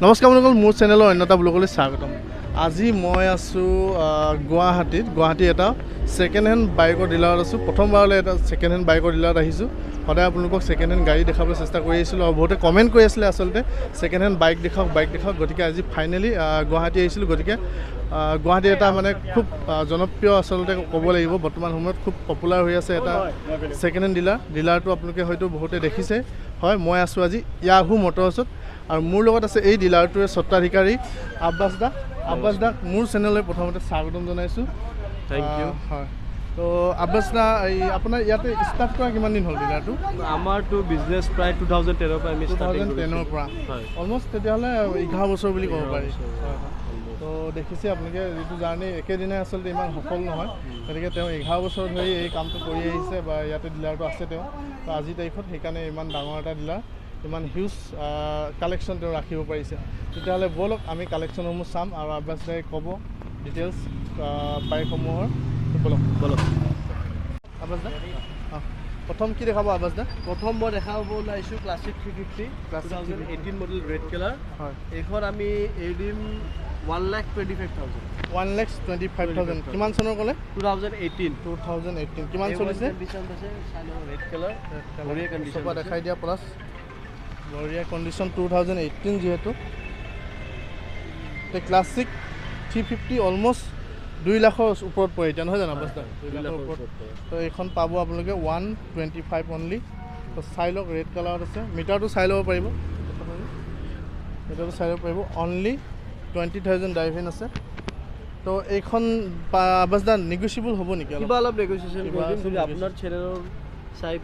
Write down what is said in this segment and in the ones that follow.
নমস্কাৰ বন্ধুসকল, মোৰ চেনেলৰ অন্যতা ব্লগলৈ স্বাগতম। আজি মই আছোঁ গুৱাহাটী এটা ছেকেণ্ড হেণ্ড বাইকৰ ডিলাৰত আছোঁ। প্ৰথমবাৰলৈ এটা ছেকেণ্ড হেণ্ড বাইকৰ ডিলাৰত আহিছোঁ। সদায় আপোনালোকক ছেকেণ্ড হেণ্ড গাড়ী দেখাবলৈ চেষ্টা কৰি আহিছিলোঁ আৰু বহুতে কমেণ্ট কৰি আছিলে আচলতে ছেকেণ্ড হেণ্ড বাইক দেখাওক। গতিকে আজি ফাইনেলি গুৱাহাটী আহিছিলোঁ। গতিকে গুৱাহাটী এটা মানে খুব জনপ্ৰিয় আচলতে ক'ব লাগিব, বৰ্তমান সময়ত খুব পপুলাৰ হৈ আছে এটা ছেকেণ্ড হেণ্ড ডিলাৰটো আপোনালোকে হয়তো বহুতে দেখিছে। হয়, মই আছোঁ আজি য়াহু মটৰছত আৰু মোৰ লগত আছে এই ডিলাৰটোৰে স্বত্বাধিকাৰী আব্বাছ দাক মোৰ চেনেললৈ প্ৰথমতে স্বাগতম জনাইছোঁ। Thank you. হয়, তো আব্বাছ দা, এই আপোনাৰ ইয়াতে ষ্টাৰ্ট কৰা কিমান দিন হ'ল ডিলাৰটো? আমাৰতো বিজনেছ প্ৰায় 2010ৰ পৰা আমি 2010ৰ পৰা অলমষ্ট তেতিয়াহ'লে 11 বছৰ বুলি ক'ব পাৰি। তো দেখিছে আপোনালোকে যিটো জাৰ্ণি একেদিনাই আচলতে ইমান সফল নহয়, গতিকে তেওঁ 11 বছৰ ধৰি এই কামটো কৰি আহিছে বা ইয়াতে ডিলাৰটো আছে তেওঁ। তো আজিৰ তাৰিখত সেইকাৰণে ইমান ডাঙৰ এটা ডিলাৰ, ইমান হিউজ কালেকশ্যন তেওঁ ৰাখিব পাৰিছে। তেতিয়াহ'লে ব'লক আমি কালেকশ্যনসমূহ চাম আৰু আব্বাছ দাই ক'ব ডিটেইলছ বাইকসমূহৰ। ব'লক আব্বাছ দা, প্ৰথম কি দেখাব আব্বাছ দা? প্ৰথম মই দেখাব ওলাইছোঁ ক্লাছিক 350 2018 মডেল ৰেড কালাৰ। হয়, এইখন আমি এৰি দিম 1,25,000। 1,25,000 কিমান চনৰ ক'লে? 2018 কিমান চলিছে? ৰেড কালাৰ বঢ়িয়া কণ্ডিশ্যন দেখাই দিয়া প্লাছ বঢ়িয়া কণ্ডিশ্যন 2018 যিহেতু। ক্লাছিক 350 অলমষ্ট 2 লাখৰ ওপৰত পৰে এতিয়া, নহয় জানো আব্বাছ দা? 2 লাখৰ ওপৰত। তো এইখন পাব আপোনালোকে 125 অনলি। তো চাই লওক, ৰেড কালাৰত আছে। মিটাৰটো চাই ল'ব পাৰিব, অনলি 20,000 ড্ৰাইভ ইন আছে। তো এইখন আব্বাছ দা নেগোচিয়েবল হ'ব নেকি? কিবা অলপ নেগোচিয়েশ্যন কৰিম যদি আপোনাৰ চেনেলৰ চাই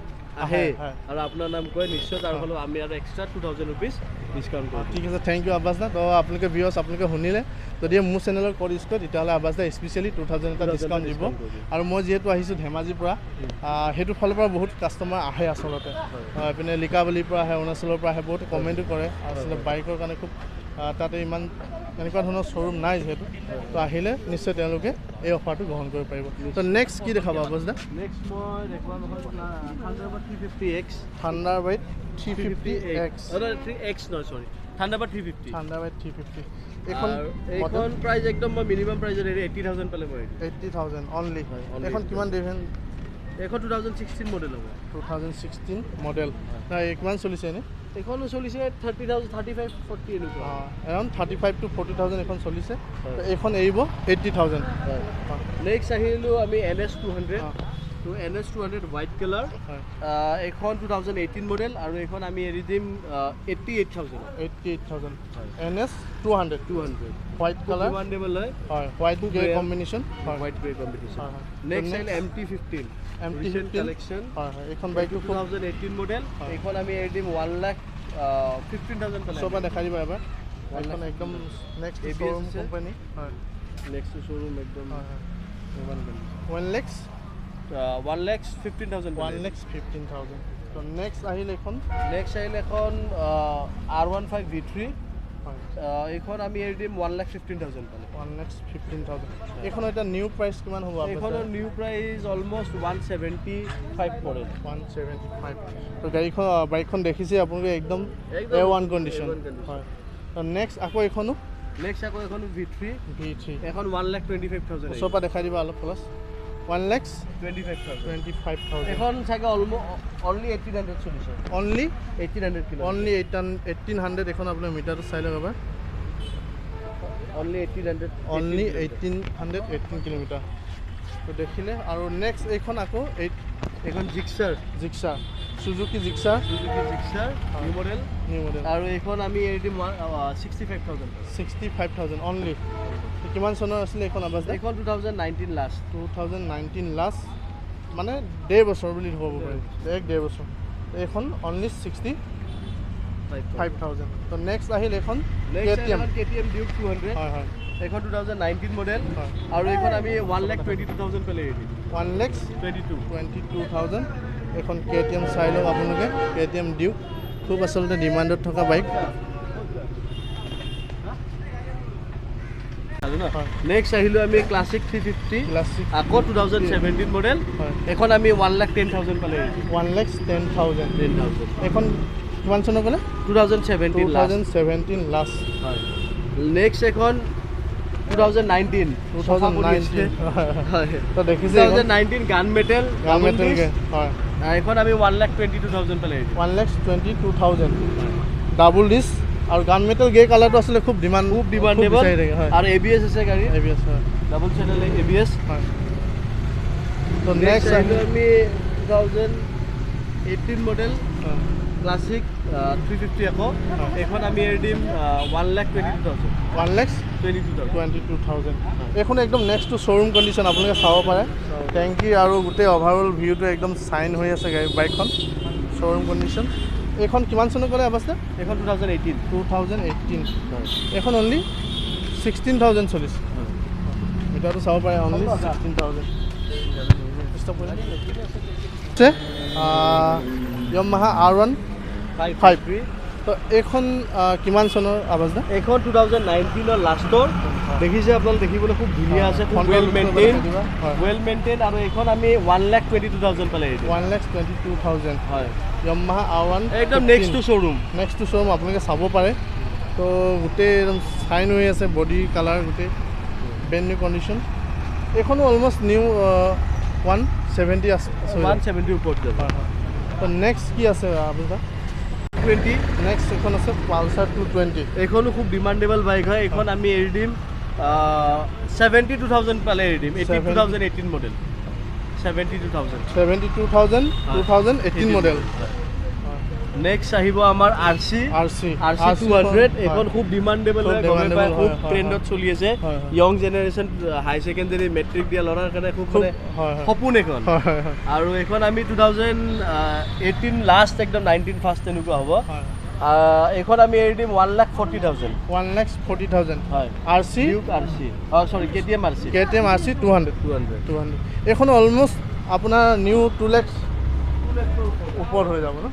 আহে আৰু আপোনাৰ নাম কয়, নিশ্চয় তাৰ ফলত আমি আৰু এক্সট্ৰা 2,000 ৰুপিজ ডিছকাউণ্ট কৰিম। ঠিক আছে, থেংক ইউ আব্বাছ দা। তো আপোনালোকে ভিউৱাৰ্ছ আপোনালোকে শুনিলে, যদি মোৰ চেনেলৰ ক'ড ইউজ কৰে তেতিয়াহ'লে আব্বাছ দা স্পেচিয়েলি 2,000 এটা ডিছকাউণ্ট দিব। আৰু মই যিহেতু আহিছোঁ ধেমাজিৰ পৰা, সেইটো ফালৰ পৰা বহুত কাষ্টমাৰ আহে আচলতে। এইপিনে লিকাবালিৰ পৰা আহে, অৰুণাচলৰ পৰা আহে, বহুত কমেণ্টো কৰে আচলতে বাইকৰ কাৰণে। খুব তাতে ইমান এনেকুৱা ধৰণৰ শ্ব'ৰুম নাই যিহেতু, তো আহিলে নিশ্চয় তেওঁলোকে এই অফাৰটো গ্ৰহণ কৰিব পাৰিব। তো নেক্সট কি দেখাব আব্বাছ দা? নেক্সট মই দেখুৱাম Thunderbird 350X। Thunderbird 350X Thunderbird 350। Thunderbird 350 এইখন প্ৰাইচ একদম মই মিনিমাম প্ৰাইজত 80,000 পালে মই 80,000 অনলি। এইখন কিমান ডিভিজন? এইখন 2016 মডেল হ'ব। 2016 মডেল। নাই কিমান চলিছে এনে? এইখনো চলিছে 30,000 35 40 এনেকুৱা। এৰাউণ্ড 35 to 40,000 এখন চলিছে। এইখন এৰিব 80,000। নেক্সট আহিলোঁ আমি NS200। তো NS200 হোৱাইট কালাৰ। এইখন 2018 মডেল আৰু এইখন আমি এৰি দিম 88,000। NS200 হোৱাইট কালাৰ ডিমাণ্ডেবল হয়। White grey combination. নেক্সট আহিল MT-15 কালেকশ্যন। এইখন বাইকটো 2018 মডেল। এইখন আমি এৰি দিম 1,15,000 পালে। চব দেখাই দিবা এবাৰ। এইখন একদম নেক্সট শ্ব'ৰুম কোম্পানী। হয়, নেক্সট শ্ব'ৰুম একদম 1,15,000। 1,15,000। তো নেক্সট আহিল এখন R15 V3। এইখন আমি এৰি দিম 1,15,000 পালে। 1,15,000। এইখনৰ এটা নিউ প্ৰাইচ কিমান হ'ব? এইখনৰ নিউ প্ৰাইচ অলমষ্ট 175 পৰে। 175। তো বাইকখন দেখিছে আপোনালোকে, একদম A1 কণ্ডিশ্যন। হয়, তো নেক্সট আকৌ এইখন V3। এখন 1,25,000। ওচৰৰ পৰা দেখাই দিবা অলপ প্লাছ। 1,25,000। এখন চাগে অনলি 1,800 চলিছে। Only 1,800 kilo. অনলি 1,800। এখন আপোনাৰ মিটাৰটো চাই লওক এবাৰ। অনলি 1,800। Only 1,818 kilometre. তো দেখিলে। আৰু নেক্সট এইখন আকৌ এইখন Gixxer Suzuki Gixxer new model. আৰু এইখন আমি এৰি দিম 65,000। 65,000 অনলি। কিমান চনৰ আছিলে এইখন আব্বাছ দা? এইখন 2019 লাষ্ট। 2019 লাষ্ট, মানে 1.5 বছৰ বুলি ধৰিব পাৰি, 1.5 বছৰ। এইখন অনলি 65,000। তো নেক্সট আহিল এইখন KTM Duke 200। হয়, এইখন 2019 মডেল। আৰু এইখন আমি 1,22,000 পালে এৰি দিম। 1,22,000। এখন KTM চাই লওক আপোনালোকে, KTM Duke খুব আচলতে ডিমাণ্ডত থকা বাইক। নেক্সট আহিলোঁ আমি ক্লাছিক 350 আকৌ 2017 মডেল। এখন আমি 1,10,000 পালে 1,10,000। এখন কিমান চনৰ ক'লে 2017 লাষ্ট 2017 লাষ্ট হয় নেক্সট এখন 2019 হয় তো দেখিছে 2019 গান মেটেল হয় এখন আমি 1,22,000 পালে 1,22,000 ডাবল ডিস্ক আৰু গান মেটেল গে কালাৰটো আছিলে খুব ডিমান্ডেবল আৰু ABS আছে গাড়ী ABS হয় ডাবল চেনেল ABS হয় তো নেক্সট নেক্সট আমি 2018 মডেল ক্লাছিক 350 আকৌ এখন আমি এৰি দিম 1,22,000 1,22,000 এইখন একদম নেক্সট টু শ্ব'ৰুম কণ্ডিশ্যন আপোনালোকে চাব পাৰে টেংকি আৰু গোটেই অভাৰঅল ভিউটো একদম চাইন হৈ আছে গাড়ী বাইকখন শ্ব'ৰুম কণ্ডিশ্যন এইখন কিমান চনত ক'লে অৱস্থা এখন 2018 এইখন অনলি 16,000 চলিছে মিটাৰটো চাব পাৰে অনলি 16,000 Yamaha R1 5 তো এইখন কিমান চনৰ আৱাজদা এখন 2019 লাষ্টৰ দেখিছে আপোনালোকে দেখিবলৈ খুব ধুনীয়া আছে ৱেল মেইনটেইন আৰু এখন আমি 1,22,000 পালে 1,22,000 হয় Yamaha R1 একদম নেক্সট টু শ্ব'ৰুম আপোনালোকে চাব পাৰে তো গোটেই একদম চাইন হৈ আছে বডি কালাৰ গোটেই ব্ৰেণ্ড নিউ কণ্ডিশ্যন এইখনো অলমষ্ট নিউ 170 আছে 170 ওপৰত যাব তো নেক্সট কি আছে আপোনাৰ 20 নেক্সট এখন আছে পালচাৰ 220 এইখনো খুব ডিমান্ডেবল বাইক হয় এইখন আমি এৰি দিম 72,000 পালে এৰি দিম 2018 মডেল 72,000 2018 মডেল নেক্সট আহিব আমাৰ RC 200 এখন খুব ডিমান্ডেবল হয় গমে পায় খুব ট্ৰেণ্ডত চলি আছে ইয়ং জেনেৰেশ্যন হাই ছেকেণ্ডাৰী মেট্ৰিক দিয়া ল'ৰাৰ কাৰণে খুব মানে সপোন এখন আৰু এখন আমি 2018 লাষ্ট একদম 19 ফাৰ্ষ্ট তেনেকুৱা হ'ব এখন আমি এৰি দিম 1,40,000 হয় RC সৰি KTM RC 200 এইখন অলমষ্ট আপোনাৰ নিউ 2 লাখ ওপৰত হৈ যাব ন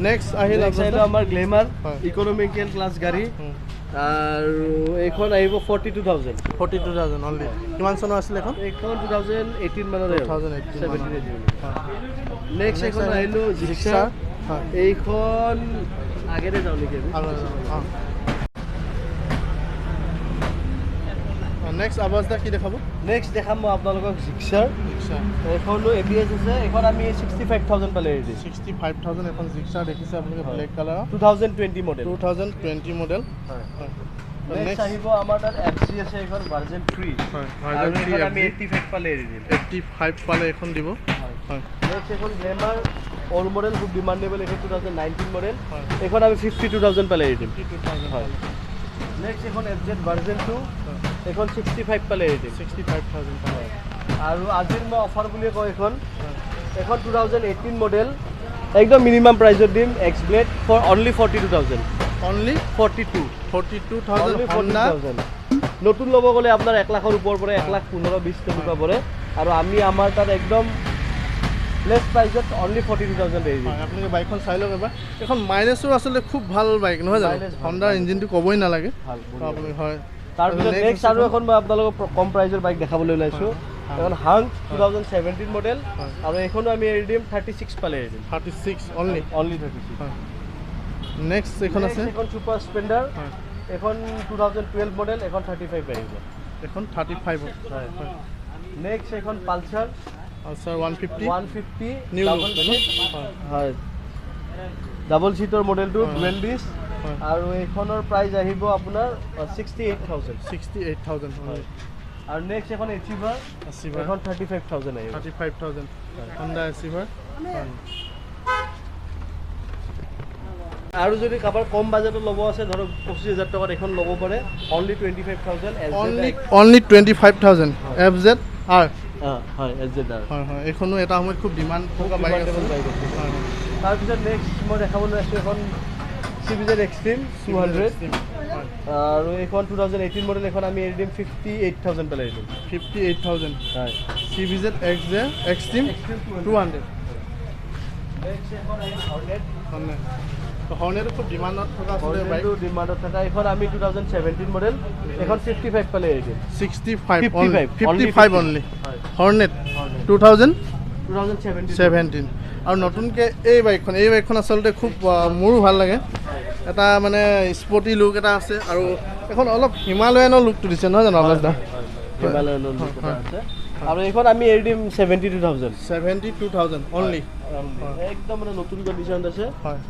নেক্সট আহিল আমাৰ গ্লেমাৰ ইকনমিকেল ক্লাছ গাড়ী আৰু এইখন আহিব 42,000 অনলি কিমান চনৰ আছিলে এইখন 2018 মানৰ 2018 নেক্সট এখন আহিলো জিক্সাৰ এইখন আগেৰে যাওঁ নেকি নেক্সট আৱাজদা কি দেখাব নেক্সট দেখাম মই আপোনালোকক জিক্সাৰ এইখনো ABS আছে এইখন আমি 65,000 পালে এৰি দিম 65,000 এখন জিক্সাৰ দেখিছে আপোনালোকে ব্লেক কালাৰ 2020 মডেল হয় নেক্সট আহিব আমাৰ তাত FC আছে এখন ভাৰ্জন 3 হয় আৰু এইখন আমি 85 পালে এৰি দিম 85 পালে এখন দিব হয় নেক্সট এখন গ্লেমাৰ অল মডেল খুব ডিমান্ডেবল এখন 2019 মডেল এখন আমি 52,000 পালে এৰি দিম 52,000 হয় নেক্সট এখন FZ ভাৰ্জন 2 এখন 65 পালে এৰি দিম 65,000 হয় আৰু আজিৰ মই অফাৰ বুলি কওঁ এখন 2018 মডেল একদম মিনিমাম প্ৰাইজত দিম X-Blade ফৰ অনলি 42,000 অনলি 42,000 নতুন ল'ব গ'লে আপোনাৰ 1 লাখৰ ওপৰ পৰে 1,15,20 তেনেকুৱা পৰে আৰু আমি আমাৰ তাত একদম লেছ প্ৰাইজত অনলি 42,000 এৰি দিম আপোনালোকে বাইকখন চাই লওক এবাৰ এখন মাইলেজো আচলতে খুব ভাল বাইক নহয় জানো হণ্ডাৰ ইঞ্জিনটো ক'বই নালাগে আপুনি হয় তাৰপিছত নেক্সট আৰু এখন মই আপোনালোকক কম প্ৰাইজৰ বাইক দেখাবলৈ ওলাইছোঁ এখন হাং 2017 মডেল আৰু এইখনো আমি এৰি দিম 36 পালে এৰি দিম 36 অনলি 36 নেক্সট এখন আছে এখন ছুপাৰ স্প্লেণ্ডাৰ এখন 2012 মডেল এখন 35 আহিব এখন 35 হয় নেক্সট এখন পালচাৰ 150 নিউ হয় ডাবল সিটৰ মডেলটো ডুৱেল ডিস্ক আৰু এইখনৰ প্ৰাইস আহিব আপোনাৰ 68,000 হয় আৰু নেক্সট এখন এচিভাৰ এখন 35,000 আহিব 35,000 হণ্ডা এচিভাৰ আৰু যদি কাবাৰ কম বাজেটত ল'ব আছে ধৰক 25,000 টকাত এখন ল'ব পাৰে অনলি 25,000 অনলি 25,000 FZ R হয় SZR হয় এইখনো এটা সময়ত খুব ডিমাণ্ড থকা বাইক আছে তাৰপিছত নেক্সট মই দেখাবলৈ আছোঁ এখন CBZ Extreme 200 আৰু এইখন 2018 মডেল এখন আমি এৰি দিম 58,000 পালে এৰি দিম 58,000 হয় CBZ Extreme 200 নেক্সট এখন হৰ্নেট হৰ্নেটো খুব ডিমাণ্ডত থকা আছে বাইক ডিমাণ্ডত থকা এখন আমি 2017 মডেল এখন 55 পালে এৰি দিম 55 অনলি হৰ্নেট 2017 আৰু নতুনকৈ এই বাইকখন আচলতে খুব মোৰো ভাল লাগে এটা মানে স্পৰ্টি লুক এটা আছে আৰু এখন অলপ হিমালয়ানৰ লুকটো দিছে নহয় জানো আবাস দা হিমালয়ানৰ লুক এটা আছে আৰু এইখন আমি এৰি দিম 72,000 অনলি একদম মানে নতুন কণ্ডিশ্যন আছে হয়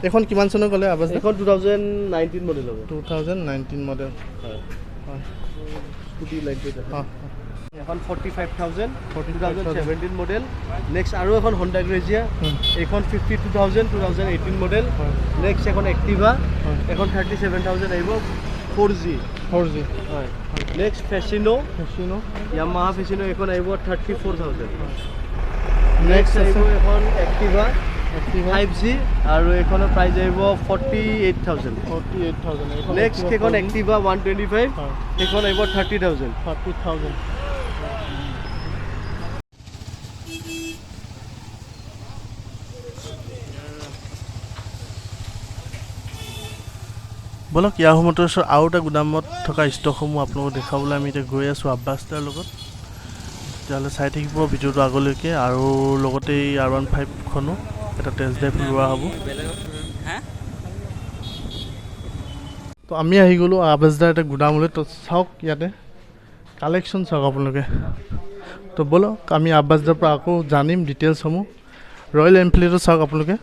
এখন কিমান চনৰ ক'লে আবাস দা এইখন 2019 মডেল হ'ব 2019 মডেল হয় হয় স্কুটি লাইট আছে হয় এখন 45,000 2017 মডেল নেক্সট আৰু এখন Honda Grazia এইখন 52,000 2018 মডেল নেক্সট এখন Activa এখন 37,000 আহিব 4G হয় নেক্সট Fascino Yamaha Fascino এখন আহিব 34,000 নেক্সট আহিব এখন Activa 5G আৰু এইখনৰ প্ৰাইস আহিব 48,000 নেক্সট এখন Activa 125 এইখন আহিব 30,000 বলক ইয়াহু মটৰ্ছৰ আৰু এটা গুদামত থকা ষ্টকসমূহ আপোনালোকক দেখাবলৈ আমি এতিয়া গৈ আছোঁ আব্বাছ দাৰ লগত তেতিয়াহ'লে চাই থাকিব ভিডিঅ'টো আগলৈকে আৰু লগতে এই R15খনো এটা টেষ্ট ড্ৰাইভ লোৱা হ'ব তো আমি আহি গ'লোঁ আব্বাছ দাৰ এটা গুদামলৈ তো চাওক ইয়াতে কালেকশ্যন চাওক আপোনালোকে তো বলক আমি আব্বাছ দাৰ পৰা আকৌ জানিম ডিটেইলছসমূহ ৰয়েল এনফিল্ডৰ চাওক আপোনালোকে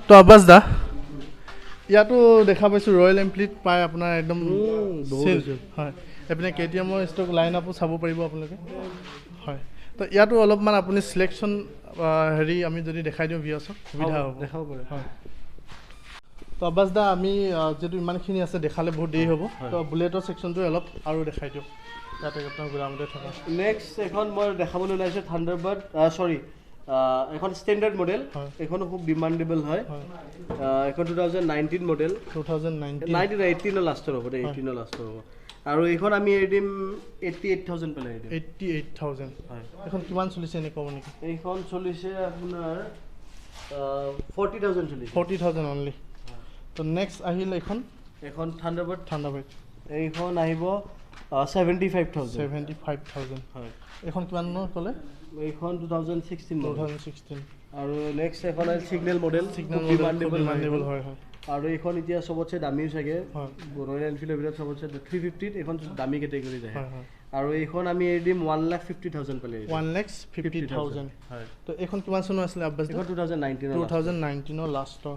তো আব্বাছ দা ইয়াতো দেখা পাইছোঁ ৰয়েল এনফিল্ড পায় আপোনাৰ একদম চেল হয় এইপিনে KTMৰ ষ্টক লাইন আপো চাব পাৰিব আপোনালোকে হয় তো ইয়াতো অলপমান আপুনি চিলেকশ্যন হেৰি আমি যদি দেখাই দিওঁ ভিউৱাৰ্ছক সুবিধা হ'ব দেখাব পাৰে হয় তো আব্বাছ দা আমি যিহেতু ইমানখিনি আছে দেখালে বহুত দেৰি হ'ব তো বুলেটৰ ছেকশ্যনটো অলপ আৰু দেখাই দিওঁ ইয়াতে আপোনাৰ গোদামতে থকা নেক্সট এখন মই দেখাবলৈ ওলাইছোঁ থাণ্ডাৰবাৰ্ড এখন ষ্টেণ্ডাৰ্ড মডেল এইখনো খুব ডিমাণ্ডেবল হয় এখন 2019 মডেল 18 লাষ্টৰ হ'ব দেই 18 লাষ্টৰ হ'ব আৰু এইখন আমি এৰি দিম 88,000 পেলাই এৰি দিম 88,000 হয় এখন কিমান চলিছে এনে ক'ব নেকি এইখন চলিছে আপোনাৰ 40,000 চলিছে 40,000 অনলি তো নেক্সট আহিল এখন থাণ্ডাৰবাৰ্ড এইখন আহিব 75,000 হয় এখন কিমানৰ ক'লে এইখন 2016 আৰু নেক্সট এখন সিগনেল মডেল ডিমাণ্ডেবল হয় হয় আৰু এইখন এতিয়া চবতছে দামীও চাগে ৰয়েল এনফিল্ডৰ ভিতৰত চবতছে 350 এইখন দামী কেটেগৰী যায় আৰু এইখন আমি এৰি দিম 1,50,000 পালে 1,50,000 হয় তো এইখন কিমান চনৰ আছিলে আব্বাছ এইখন 2019 লাষ্টৰ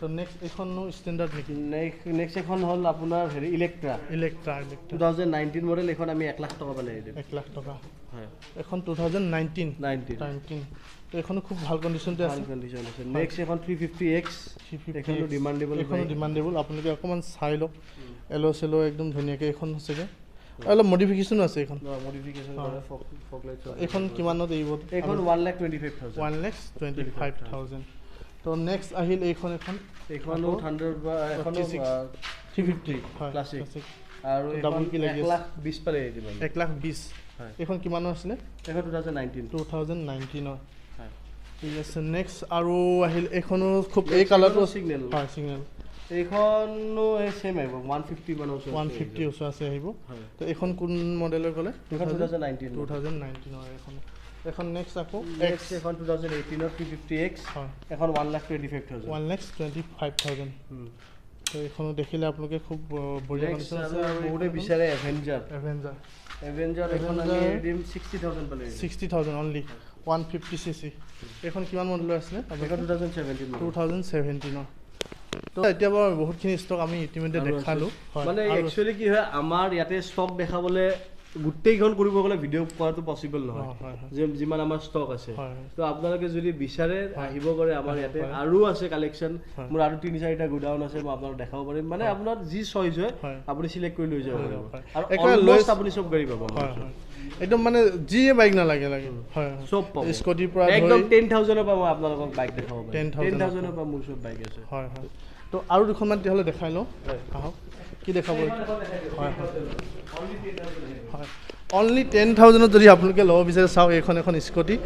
তো নেক্সট এইখনো ষ্টেণ্ডাৰ্ড নেকি নেক্সট এখন হ'ল আপোনাৰ হেৰি ইলেক্ট্ৰা 2019 মডেল এইখন আমি 1 লাখ টকা পালে এৰি দিম 1 লাখ টকা হয় এখন 2019 তো এইখনো খুব ভাল কণ্ডিশ্যনতে আছে নেক্সট এখন 350X এইখনো ডিমাণ্ডেবল আপোনালোকে অকণমান চাই লওক এলো একদম ধুনীয়াকৈ এইখন হৈছেগৈ অলপ মডিফিকেশ্যনো আছে এইখন এইখন কিমানত এৰিব এইখন 1,25,000 তো নেক্সট আহিল এইখনো থাণ্ডাৰবাৰ্ড 350 ক্লাছিক আৰু ডাবল কি লাগি 1,20,000 পালে এৰি দিম 1,20,000 এইখন কিমানৰ আছিলে এইখন 2019 ঠিক আছে নেক্সট আৰু আহিল এইখনো খুব এই কালাৰটো সিগনেল এইখনো সেম আহিব 150 মানৰ 150 ওচৰ আছে আহিব তো এইখন কোন মডেলৰ ক'লে 2019 এখন নেক্সট আকৌ এখন 2018 350X এখন 1,25,000 তো এইখনো দেখিলে আপোনালোকে খুব বঢ়িয়া কণ্ডিশ্যন আছে আৰু বহুতে বিচাৰে এভেঞ্জাৰ এখন আমি এৰি দিম 60,000 পালে 60,000 অনলি 150cc এইখন কিমান মডেলৰ আছিলে 2017 তো এতিয়া বাৰু বহুতখিনি ষ্টক আমি ইতিমধ্যে দেখালোঁ মানে একচুৱেলি কি হয় আমাৰ ইয়াতে ষ্টক দেখাবলৈ গোটেইখন কৰিব গ'লে ভিডিঅ' কৰাটো পচিবল নহয় যে যিমান আমাৰ ষ্টক আছে তো আপোনালোকে যদি বিচাৰে আহিব পাৰে আমাৰ ইয়াতে আৰু আছে কালেকশ্যন মোৰ আৰু 3-4টা গোডাউন আছে মই আপোনাক দেখাব পাৰিম মানে আপোনাৰ যি চইজ হয় আপুনি চিলেক্ট কৰি লৈ যাব পাৰিব আৰু অলমোষ্ট আপুনি চব গাড়ী পাব একদম মানে যিয়ে বাইক নালাগে হয় চব পাব স্কুটিৰ পৰা একদম 10,000ৰ পৰা মই আপোনালোকক বাইক দেখাব পাৰিম 10,000ৰ পৰা মোৰ চব বাইক আছে হয় তো আৰু দুখনমান তেতিয়াহ'লে দেখাই লওঁ আহক কি দেখাব হয় অনলি 10,000ত যদি আপোনালোকে ল'ব বিচাৰে চাওক এইখন স্কুটি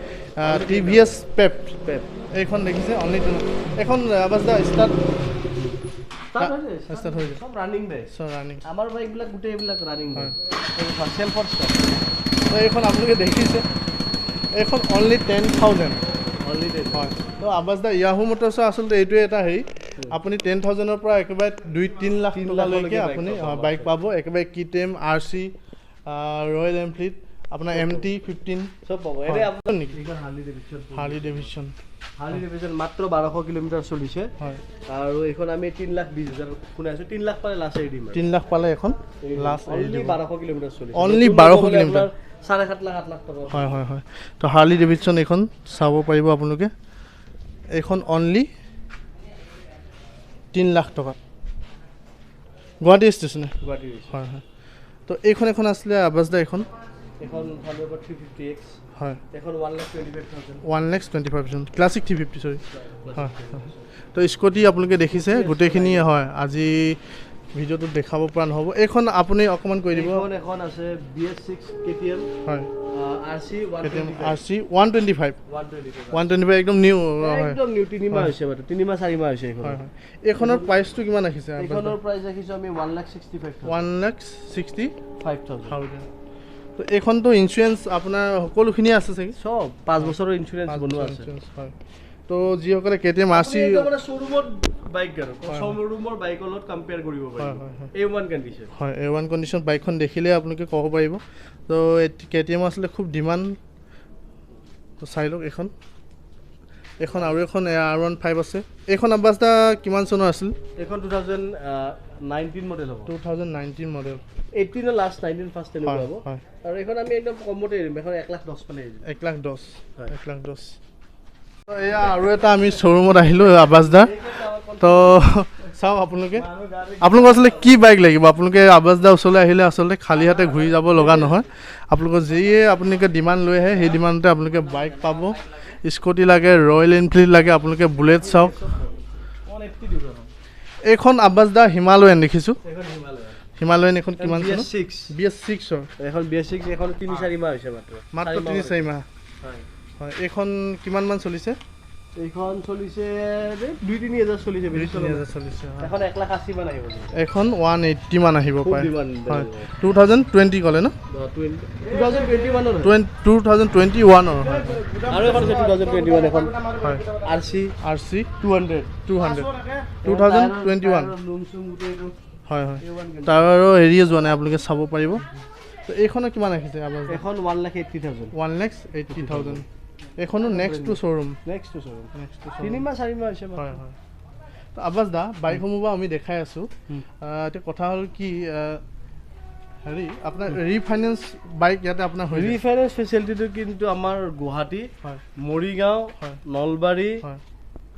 TVS পেপ এইখন দেখিছে অনলি এখন আবাজ দা ষ্টাৰ্ট হৈ যায় ৰানিং দে ৰানিং আমাৰ বাইকবিলাক গোটেই এইবিলাক ৰানিং হয় চেল্ফৰ ষ্টাৰ্ট তো এইখন আপোনালোকে দেখিছে এইখন অনলি 10,000 অনলি 10 হয় তো আব্বাছ দা ইয়াহু মটৰ্ছৰ আচলতে এইটোৱে এটা হেৰি আপুনি 10,000ৰ পৰা একেবাৰে 2-3 লাখ টকালৈকে আপুনি বাইক পাব একেবাৰে KTM RC ৰয়েল এনফিল্ড আপোনাৰ MT-15 সব পাব এনে আপুনি নেকি এইখন হাৰ্লি ডেভিডসন মাত্ৰ 1200 কিলোমিটাৰ চলিছে হয় আৰু এইখন আমি 3,20,000 শুনাইছো 3 লাখ পালে লাষ্ট এৰি দিম 3 লাখ পালে এখন লাষ্ট অনলি 1200 কিলোমিটাৰ চলিছে অনলি 1200 কিলোমিটাৰ 7.5 লাখ 8 লাখ টকা হয় হয় হয় তো হাৰ্লি ডেভিডসন এইখন চাব পাৰিব আপোনালোকে এইখন অনলি 3 লাখ টকা গুৱাহাটী ষ্টেচনে গুৱাহাটী হয় হয় তো এইখন এখন আছিলে আব্বাছ দা এইখন Thunderbird 350X হয় এখন 1,25,000 1,25,000 ক্লাছিক 350 সৰি হয় তো স্কুটি আপোনালোকে দেখিছে গোটেইখিনি হয় আজি ভিডিঅ'টোত দেখাব পৰা নহ'ব এইখন আপুনি অকণমান কৈ দিব এখন আছে BS6 KTM হয় RC KTM 125 RC 125 একদম নিউ হয় একদম নিউ 3 মাহ হৈছে বাৰু 3 মাহ 4 মাহ হৈছে এইখন হয় হয় এইখনৰ প্ৰাইচটো কিমান ৰাখিছে এইখনৰ প্ৰাইচ ৰাখিছো আমি 1,65,000 1,65,000 তো এইখনতো ইঞ্চুৰেঞ্চ আপোনাৰ সকলোখিনি আছে চাগে সব 5 বছৰৰ ইঞ্চুৰেঞ্চ বনোৱা আছে হয় তো যিসকলে KTM RC মানে শ্বৰুমত বাইক আৰু শ্বৰুমৰ বাইকৰ লগত কম্পেয়াৰ কৰিব পাৰিব A1 কণ্ডিশ্যন হয় A1 কণ্ডিশ্যন বাইকখন দেখিলে আপোনালোকে ক'ব পাৰিব তো KTM আছিলে খুব ডিমাণ্ড তো চাই লওক এখন আৰু এখন R15 আছে এইখন আব্বাছ দা কিমান চনৰ আছিল এইখন 2019 মডেল হ'ব 2019 মডেল 18 লাষ্ট 19 ফাৰ্ষ্ট তেনেকুৱা হ'ব আৰু এইখন আমি একদম কমতে এৰিম এখন 1,10,000 পালে এৰিম 1,10,000 তো এয়া আৰু এটা আমি শ্বৰুমত আহিলোঁ আব্বাছ দা তো চাওক আপোনালোকে আচলতে কি বাইক লাগিব আপোনালোকে আব্বাছ দা ওচৰলৈ আহিলে আচলতে খালী হাতে ঘূৰি যাব লগা নহয় আপোনালোকৰ যিয়ে আপোনালোকে ডিমাণ্ড লৈ আহে সেই ডিমাণ্ডতে আপোনালোকে বাইক পাব স্কুটি লাগে ৰয়েল এনফিল্ড লাগে আপোনালোকে বুলেট চাওক এইখন আব্বাছ দা হিমালয়ান দেখিছোঁ হিমালয়ান এখন কিমান BS6 এখন BS6 এখন 3-4 মাহ হৈছে মাত্ৰ 3-4 মাহ হয় এইখন কিমান মান চলিছে এইখন চলিছে 2-3,000 চলিছে বেছি চলিছে এখন 1,80,000 মান আহিব এখন 180 মান আহিব পাৰে হয় 2020 ক'লে ন 2021 হয় আৰু এখন আছে 2021 এখন হয় RC 200 2021 হয় হয় তাৰ আৰু হেৰিয়ে যোৱা নাই আপোনালোকে চাব পাৰিব তো এইখনৰ কিমান ৰাখিছে এখন 1,80,000 এইখনো নেক্সট টু শ্বৰুম 3 মাহ 4 মাহ হৈছে হয় হয় তো আব্বাছ দা বাইকসমূহ বা আমি দেখাই আছোঁ এতিয়া কথা হ'ল কি হেৰি আপোনাৰ ৰিফাইনেন্স বাইক ইয়াতে আপোনাৰ ৰিফাইনেন্স ফেচিলিটিটো কিন্তু আমাৰ গুৱাহাটী মৰিগাঁও নলবাৰী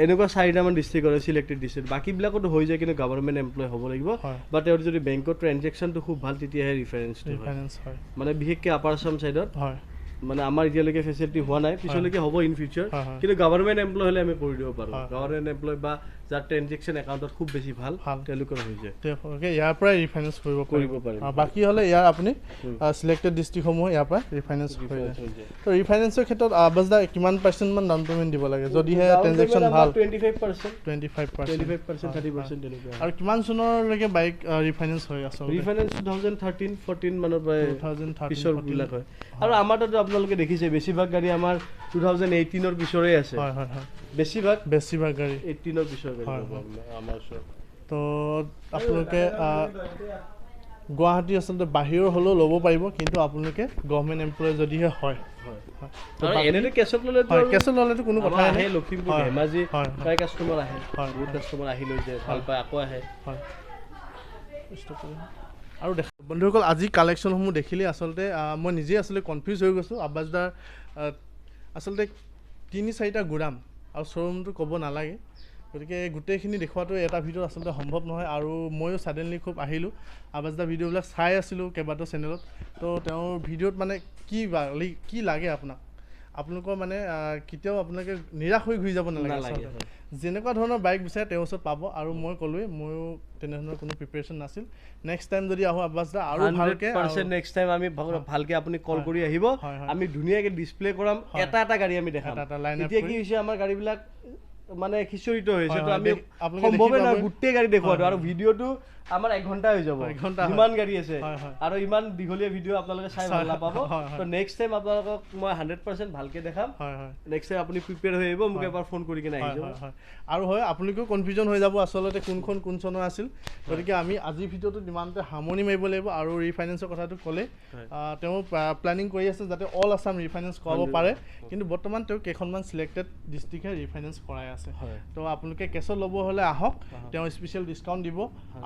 এনেকুৱা 4টামান ডিষ্ট্ৰিক্টৰ চিলেক্টেড ডিষ্ট্ৰিক্ট বাকীবিলাকতো হৈ যায় কিন্তু গভৰ্ণমেণ্ট এমপ্লয় হ'ব লাগিব বা তেওঁৰ যদি বেংকৰ ট্ৰেনজেকশ্যনটো খুব ভাল তেতিয়াহে ৰিফাইনেন্সটো হয় মানে বিশেষকৈ আপাৰ আছাম ছাইডত হয় মানে আমাৰ এতিয়ালৈকে ফেচিলিটি হোৱা নাই পিছলৈকে হ'ব ইন ফিউচাৰ কিন্তু গভৰ্ণমেণ্ট এমপ্লয় হ'লে আমি কৰি দিব পাৰোঁ গভৰ্ণমেণ্ট এমপ্লয় বা যাৰ ট্ৰেনজেকশ্যন একাউণ্টত খুব বেছি ভাল তেওঁলোকৰ হৈ যায় ইয়াৰ পৰাই ৰিফাইনেন্স কৰিব পাৰিব বাকী হ'লে ইয়াৰ আপুনি চিলেক্টেড ডিষ্ট্ৰিক্টসমূহ ইয়াৰ পৰা ৰিফাইনেন্স হৈ যায় তো ৰিফাইনেন্সৰ ক্ষেত্ৰত আব্বাছ দা কিমান % মান ডাউন পে'মেণ্ট দিব লাগে যদিহে ট্ৰেনজেকশ্যন ভাল 25% 30% তেনেকুৱা আৰু কিমান চনলৈকে বাইক ৰিফাইনেন্স হয় আচলতে ৰিফাইনেন্স 2013-14 মানৰ পৰা 2013 পিছৰবিলাক হয় আৰু আমাৰ তাত আপোনালোকে দেখিছে বেছিভাগ গাড়ী আমাৰ 2018 পিছৰে আছে হয় হয় হয় বেছিভাগ গাড়ী 18 পিছৰ গাড়ী আমাৰ ওচৰত তো আপোনালোকে গুৱাহাটী আচলতে বাহিৰৰ হ'লেও ল'ব পাৰিব কিন্তু আপোনালোকে গভৰ্ণমেণ্ট এমপ্লয় যদিহে হয় এনেটো কেছত ল'লেতো কোনো কথা আহে লখিমপুৰ ধেমাজি প্ৰায় কাষ্টমাৰ আহে বহুত কাষ্টমাৰ আহি লৈ যায় ভাল পায় আকৌ আহে হয় আৰু বন্ধুসকল আজি কালেকশ্যনসমূহ দেখিলে আচলতে মই নিজে আচলতে কনফিউজ হৈ গৈছোঁ আব্বাছ দাৰ আচলতে 3-4টা গুদাম আৰু শ্ব'ৰুমটো ক'ব নালাগে গতিকে গোটেইখিনি দেখুৱাটো এটা ভিডিঅ'ত আচলতে সম্ভৱ নহয় আৰু ময়ো ছাডেনলি খুব আহিলোঁ আব্বাছ দাৰ ভিডিঅ'বিলাক চাই আছিলোঁ কেইবাটাও চেনেলত তো তেওঁৰ ভিডিঅ'ত মানে কি লাগে আপোনালোকৰ মানে কেতিয়াও আপোনালোকে নিৰাশ হৈ ঘূৰি যাব নালাগে যেনেকুৱা ধৰণৰ বাইক বিচাৰে তেওঁৰ ওচৰত পাব আৰু মই ক'লোৱে ময়ো তেনেধৰণৰ কোনো প্ৰিপেৰেশ্যন নাছিল নেক্সট টাইম যদি আহোঁ আব্বাছ দা আৰু ভালকৈ নেক্সট টাইম আমি ভালকৈ আপুনি কল কৰি আহিব আমি ধুনীয়াকৈ ডিছপ্লে কৰাম এটা গাড়ী আমি দেখাম এতিয়া কি হৈছে আমাৰ গাড়ীবিলাক মানে খিচৰিত হৈছে তো আমি সম্ভৱে নহয় গোটেই গাড়ী দেখুৱাটো আৰু ভিডিঅ'টো আমাৰ 1 ঘণ্টা হৈ যাব ইমান গাড়ী আছে আৰু ইমান দীঘলীয়া ভিডিঅ' আপোনালোকে চাই ভাল নাপাব তো নেক্সট টাইম আপোনালোকক মই 100% ভালকে দেখাম নেক্সট টাইম আপুনি প্ৰিপেয়াৰ হৈ আহিব মোক এবাৰ ফোন কৰি কিনে আহি যাব আৰু হয় আপোনালোকেও কনফিউজন হৈ যাব আচলতে কোনখন কোন চনৰ আছিল গতিকে আমি আজি ভিডিঅ'টো ইমানতে সামৰণি মাৰিব লাগিব আৰু ৰিফাইনেন্সৰ কথাটো ক'লে তেওঁ প্লেনিং কৰি আছে যাতে অল আছাম ৰিফাইনেন্স কৰাব পাৰে কিন্তু বৰ্তমান তেওঁ কেইখনমান সিলেক্টেড ডিষ্ট্ৰিক্টে ৰিফাইনেন্স কৰাই আছে তো আপোনালোকে কেছত ল'ব হ'লে আহক তেওঁ স্পেচিয়েল ডিছকাউণ্ট দিব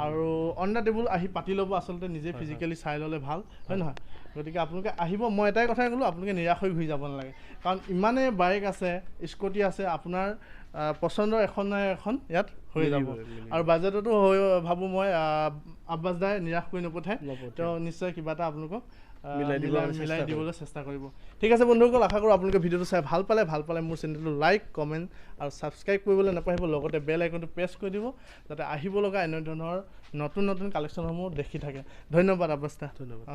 আৰু অন দ্য টেবুল আহি পাতি ল'ব আচলতে নিজে ফিজিকেলি চাই ল'লে ভাল হয় নহয় গতিকে আপোনালোকে আহিব মই এটাই কথাই ক'লোঁ আপোনালোকে নিৰাশ হৈ ঘূৰি যাব নালাগে কাৰণ ইমানেই বাইক আছে স্কুটি আছে আপোনাৰ পচন্দৰ এখন নাই এখন ইয়াত হৈ যাব আৰু বাজেটতো ভাবোঁ মই আব্বাছ দাই নিৰাশ কৰি নপঠায় তেওঁ নিশ্চয় কিবা এটা আপোনালোকক মিলাই দিবলৈ চেষ্টা কৰিব ঠিক আছে বন্ধুসকল আশা কৰোঁ আপোনালোকে ভিডিঅ'টো চাই ভাল পালে মোৰ চেনেলটো লাইক কমেণ্ট আৰু ছাবস্ক্ৰাইব কৰিবলৈ নাপাহৰিব লগতে বেল আইকনটো প্ৰেছ কৰি দিব যাতে আহিব লগা এনে ধৰণৰ নতুন কালেকশ্যনসমূহ দেখি থাকে ধন্যবাদ আব্বাছ দা ধন্যবাদ